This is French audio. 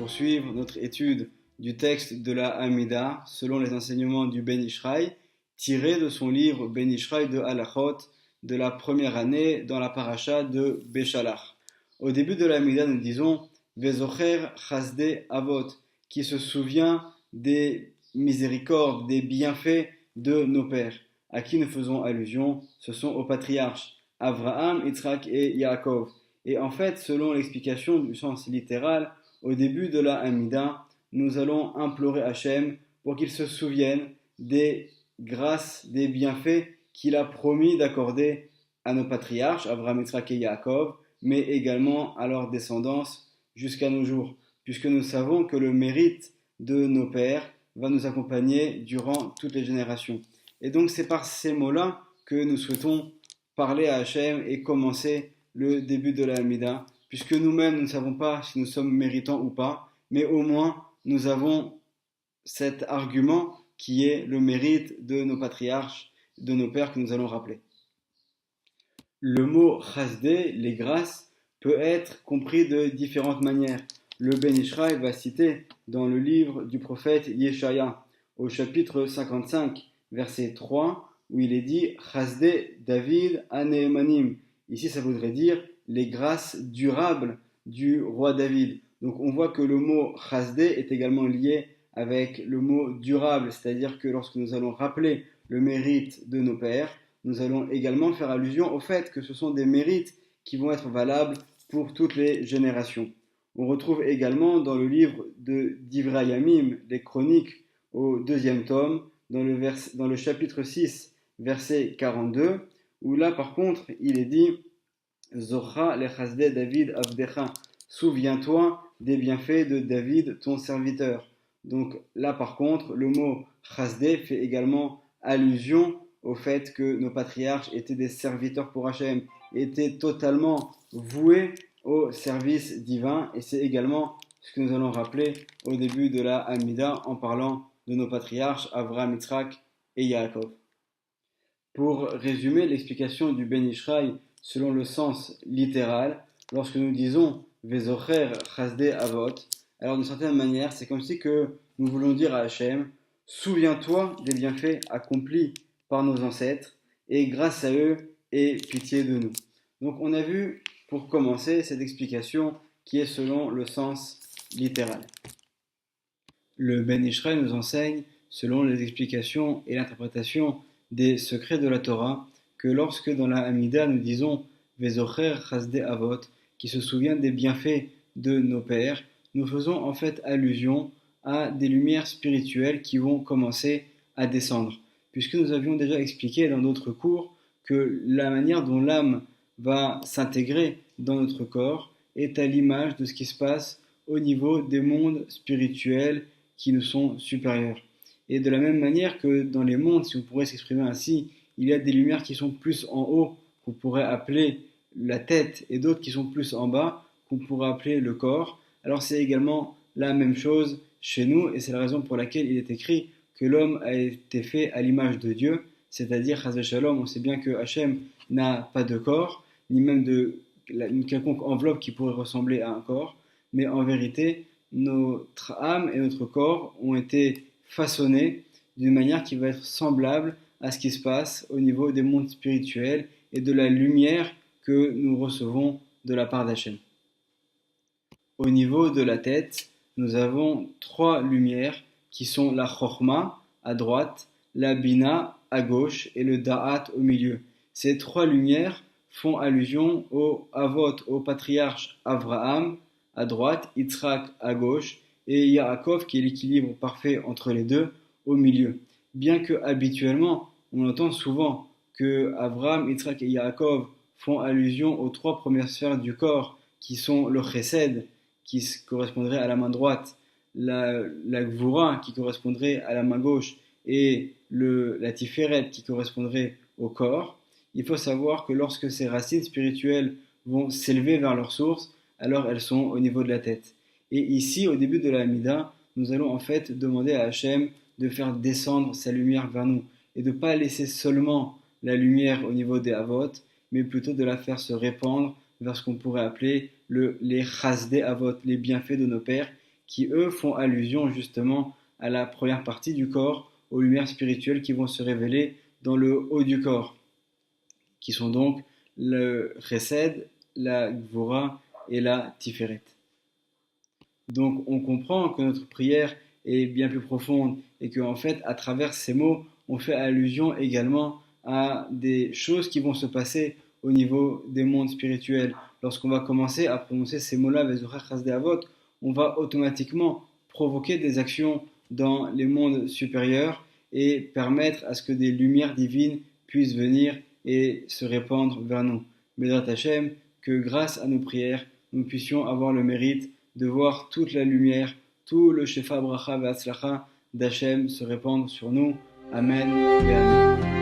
poursuivre notre étude du texte de la Hamida selon les enseignements du Ben Ishraï, tiré de son livre Ben Ishraï de Halachot de la première année dans la paracha de Béchalach. Au début de la Hamida, nous disons Vezocher Chasde Avot, qui se souvient des miséricordes, des bienfaits de nos pères. À qui nous faisons allusion? Ce sont aux patriarches Abraham, Yitzhak et Yaakov. Et en fait, selon l'explication du sens littéral, au début de la Hamida, nous allons implorer Hachem pour qu'il se souvienne des grâces, des bienfaits qu'il a promis d'accorder à nos patriarches, Abraham, Yitzhak et Yaakov, mais également à leur descendance jusqu'à nos jours, puisque nous savons que le mérite de nos pères va nous accompagner durant toutes les générations. Et donc c'est par ces mots-là que nous souhaitons parler à Hachem et commencer le début de la Hamida, puisque nous-mêmes nous ne savons pas si nous sommes méritants ou pas, mais au moins nous avons cet argument qui est le mérite de nos patriarches, de nos pères que nous allons rappeler. Le mot chasdé, les grâces, peut être compris de différentes manières. Le Ben Ishraï va citer dans le livre du prophète Yeshaya, au chapitre 55, verset 3, où il est dit Chasdé David Aneemanim. Ici, ça voudrait dire les grâces durables du roi David. Donc, on voit que le mot chasdé est également lié avec le mot durable, c'est-à-dire que lorsque nous allons rappeler le mérite de nos pères, nous allons également faire allusion au fait que ce sont des mérites qui vont être valables pour toutes les générations. On retrouve également dans le livre de Divrei Yamim, les chroniques au 2e tome, dans le chapitre 6, verset 42, où là par contre il est dit Zocha le chasdé David avdecha, souviens-toi des bienfaits de David ton serviteur. Donc là par contre le mot chasdé fait également allusion au fait que nos patriarches étaient des serviteurs pour Hachem, étaient totalement voués au service divin, et c'est également ce que nous allons rappeler au début de la Hamida en parlant de nos patriarches Abraham, Yitzhak et Yaakov. Pour résumer l'explication du Ben Ishraï selon le sens littéral, lorsque nous disons Vezocher Chasdé Avot, alors d'une certaine manière c'est comme si que nous voulons dire à Hachem, souviens-toi des bienfaits accomplis par nos ancêtres, et grâce à eux, aie pitié de nous. Donc on a vu, pour commencer, cette explication qui est selon le sens littéral. Le Ben Ishraï nous enseigne, selon les explications et l'interprétation des secrets de la Torah, que lorsque dans la Hamida nous disons Vezocher Chasdé Avot, qui se souvient des bienfaits de nos pères, nous faisons en fait allusion à des lumières spirituelles qui vont commencer à descendre. Puisque nous avions déjà expliqué dans d'autres cours que la manière dont l'âme va s'intégrer dans notre corps est à l'image de ce qui se passe au niveau des mondes spirituels qui nous sont supérieurs. Et de la même manière que dans les mondes, si on pourrait s'exprimer ainsi, il y a des lumières qui sont plus en haut, qu'on pourrait appeler la tête, et d'autres qui sont plus en bas, qu'on pourrait appeler le corps. Alors c'est également la même chose chez nous, et c'est la raison pour laquelle il est écrit que l'homme a été fait à l'image de Dieu, c'est-à-dire, Chas v'Shalom, on sait bien que Hachem n'a pas de corps, ni même une quelconque enveloppe qui pourrait ressembler à un corps, mais en vérité, notre âme et notre corps ont été façonnés d'une manière qui va être semblable à ce qui se passe au niveau des mondes spirituels et de la lumière que nous recevons de la part d'Hachem. Au niveau de la tête, nous avons 3 lumières qui sont la Chochma à droite, la Bina à gauche et le Da'at au milieu. Ces 3 lumières font allusion aux Avot, aux patriarches Abraham à droite, Yitzhak à gauche et Yaakov qui est l'équilibre parfait entre les deux au milieu. Bien que habituellement on entend souvent que Abraham, Yitzhak et Yaakov font allusion aux 3 premières sphères du corps qui sont le Chesed qui correspondrait à la main droite, la Gvura qui correspondrait à la main gauche et la Tiferet qui correspondrait au corps, il faut savoir que lorsque ces racines spirituelles vont s'élever vers leur source, alors elles sont au niveau de la tête. Et ici, au début de la Hamida, nous allons en fait demander à Hachem de faire descendre sa lumière vers nous et de ne pas laisser seulement la lumière au niveau des Avot, mais plutôt de la faire se répandre vers ce qu'on pourrait appeler les Chasdé Avot, les bienfaits de nos pères, qui eux font allusion justement à la première partie du corps, aux lumières spirituelles qui vont se révéler dans le haut du corps, qui sont donc le Chesed, la Gvura et la Tiferet. Donc on comprend que notre prière est bien plus profonde et qu'en fait, à travers ces mots, on fait allusion également à des choses qui vont se passer au niveau des mondes spirituels. Lorsqu'on va commencer à prononcer ces mots-là, on va automatiquement provoquer des actions dans les mondes supérieurs et permettre à ce que des lumières divines puissent venir et se répandre vers nous. Bédrat Hashem, que grâce à nos prières, nous puissions avoir le mérite de voir toute la lumière, tout le Shefa Bracha Ve'atzlacha d'Hachem se répandre sur nous. Amen et Amen.